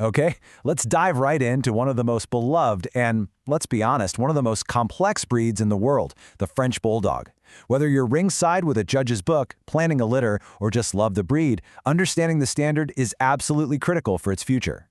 Okay, let's dive right into one of the most beloved and, let's be honest, one of the most complex breeds in the world, the French Bulldog. Whether you're ringside with a judge's book, planning a litter, or just love the breed, understanding the standard is absolutely critical for its future.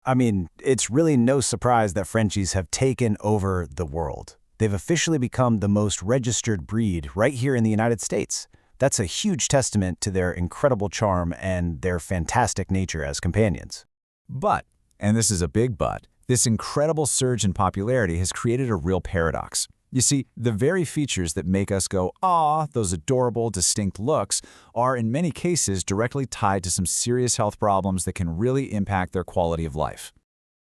I mean, it's really no surprise that Frenchies have taken over the world. They've officially become the most registered breed right here in the United States. That's a huge testament to their incredible charm and their fantastic nature as companions. But, and this is a big but, this incredible surge in popularity has created a real paradox. You see, the very features that make us go, "Aw," those adorable, distinct looks, are in many cases directly tied to some serious health problems that can really impact their quality of life.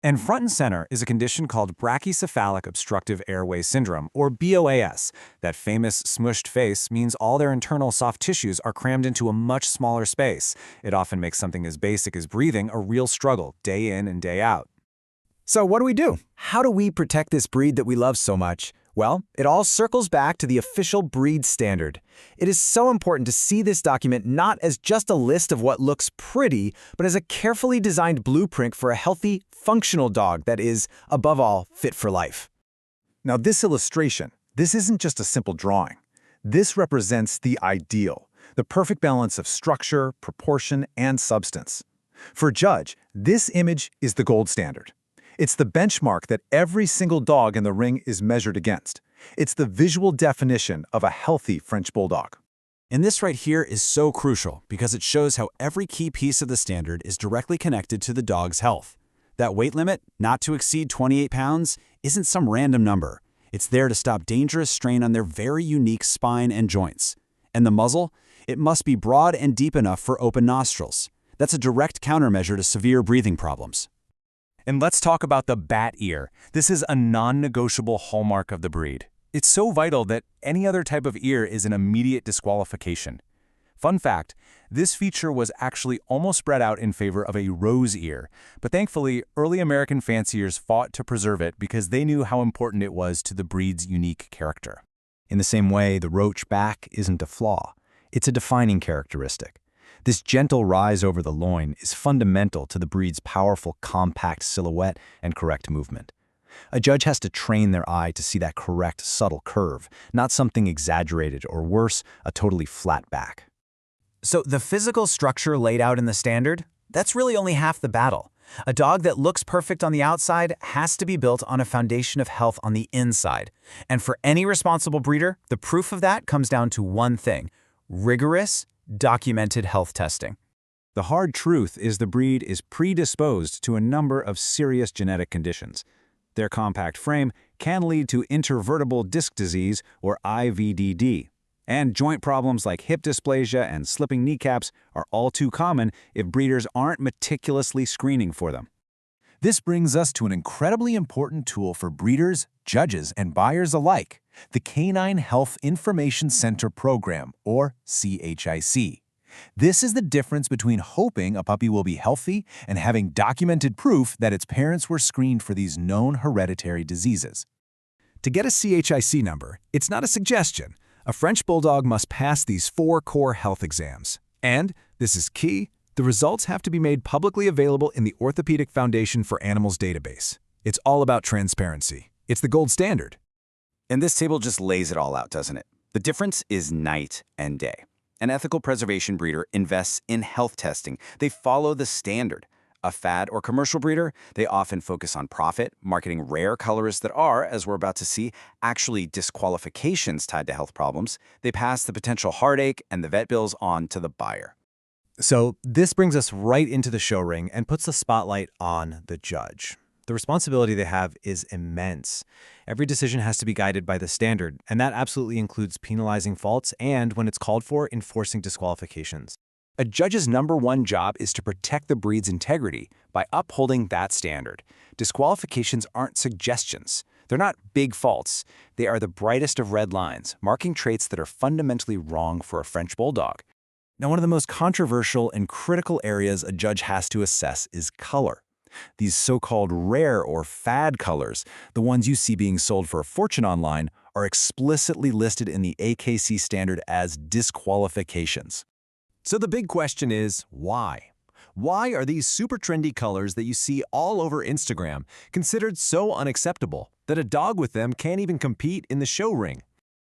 And front and center is a condition called brachycephalic obstructive airway syndrome, or BOAS. That famous smushed face means all their internal soft tissues are crammed into a much smaller space. It often makes something as basic as breathing a real struggle, day in and day out. So what do? How do we protect this breed that we love so much? Well, it all circles back to the official breed standard. It is so important to see this document not as just a list of what looks pretty, but as a carefully designed blueprint for a healthy, functional dog that is, above all, fit for life. Now this illustration, this isn't just a simple drawing. This represents the ideal, the perfect balance of structure, proportion, and substance. For a judge, this image is the gold standard. It's the benchmark that every single dog in the ring is measured against. It's the visual definition of a healthy French Bulldog. And this right here is so crucial because it shows how every key piece of the standard is directly connected to the dog's health. That weight limit, not to exceed 28 pounds, isn't some random number. It's there to stop dangerous strain on their very unique spine and joints. And the muzzle? It must be broad and deep enough for open nostrils. That's a direct countermeasure to severe breathing problems. And let's talk about the bat ear. This is a non-negotiable hallmark of the breed. It's so vital that any other type of ear is an immediate disqualification. Fun fact, this feature was actually almost spread out in favor of a rose ear, but thankfully, early American fanciers fought to preserve it because they knew how important it was to the breed's unique character. In the same way, the roach back isn't a flaw. It's a defining characteristic. This gentle rise over the loin is fundamental to the breed's powerful, compact silhouette and correct movement. A judge has to train their eye to see that correct, subtle curve, not something exaggerated or worse, a totally flat back. So the physical structure laid out in the standard, that's really only half the battle. A dog that looks perfect on the outside has to be built on a foundation of health on the inside. And for any responsible breeder, the proof of that comes down to one thing: rigorous, documented health testing. The hard truth is the breed is predisposed to a number of serious genetic conditions. Their compact frame can lead to intervertebral disc disease, or IVDD. And joint problems like hip dysplasia and slipping kneecaps are all too common if breeders aren't meticulously screening for them. This brings us to an incredibly important tool for breeders, judges, and buyers alike, the Canine Health Information Center Program, or CHIC. This is the difference between hoping a puppy will be healthy and having documented proof that its parents were screened for these known hereditary diseases. To get a CHIC number, it's not a suggestion. A French Bulldog must pass these 4 core health exams. And, this is key, the results have to be made publicly available in the Orthopedic Foundation for Animals database. It's all about transparency. It's the gold standard. And this table just lays it all out, doesn't it? The difference is night and day. An ethical preservation breeder invests in health testing. They follow the standard. A fad or commercial breeder, they often focus on profit, marketing rare colors that are, as we're about to see, actually disqualifications tied to health problems. They pass the potential heartache and the vet bills on to the buyer. So this brings us right into the show ring and puts the spotlight on the judge. The responsibility they have is immense. Every decision has to be guided by the standard, and that absolutely includes penalizing faults and, when it's called for, enforcing disqualifications. A judge's #1 job is to protect the breed's integrity by upholding that standard. Disqualifications aren't suggestions. They're not big faults. They are the brightest of red lines, marking traits that are fundamentally wrong for a French Bulldog. Now, one of the most controversial and critical areas a judge has to assess is color. These so-called rare or fad colors, the ones you see being sold for a fortune online, are explicitly listed in the AKC standard as disqualifications. So the big question is, why? Why are these super trendy colors that you see all over Instagram considered so unacceptable that a dog with them can't even compete in the show ring?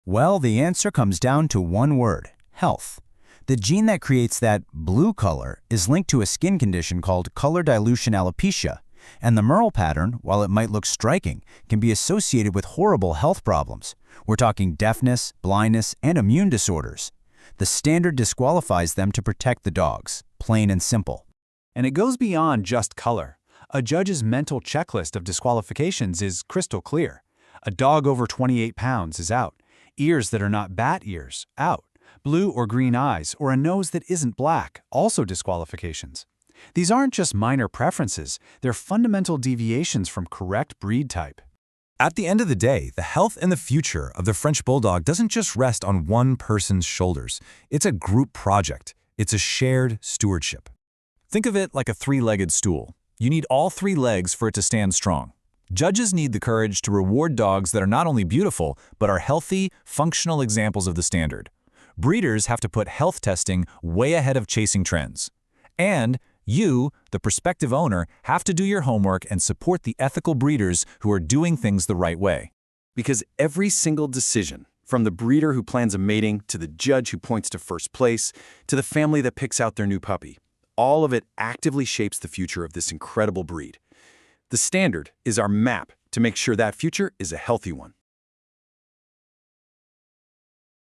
Well, the answer comes down to one word: health. The gene that creates that blue color is linked to a skin condition called color dilution alopecia, and the Merle pattern, while it might look striking, can be associated with horrible health problems. We're talking deafness, blindness, and immune disorders. The standard disqualifies them to protect the dogs, plain and simple. And it goes beyond just color. A judge's mental checklist of disqualifications is crystal clear. A dog over 28 pounds is out. Ears that are not bat ears, out. Blue or green eyes, or a nose that isn't black, also disqualifications. These aren't just minor preferences, they're fundamental deviations from correct breed type. At the end of the day, the health and the future of the French Bulldog doesn't just rest on one person's shoulders. It's a group project. It's a shared stewardship. Think of it like a three-legged stool. You need all three legs for it to stand strong. Judges need the courage to reward dogs that are not only beautiful, but are healthy, functional examples of the standard. Breeders have to put health testing way ahead of chasing trends. And you, the prospective owner, have to do your homework and support the ethical breeders who are doing things the right way. Because every single decision, from the breeder who plans a mating to the judge who points to first place, to the family that picks out their new puppy, all of it actively shapes the future of this incredible breed. The standard is our map to make sure that future is a healthy one.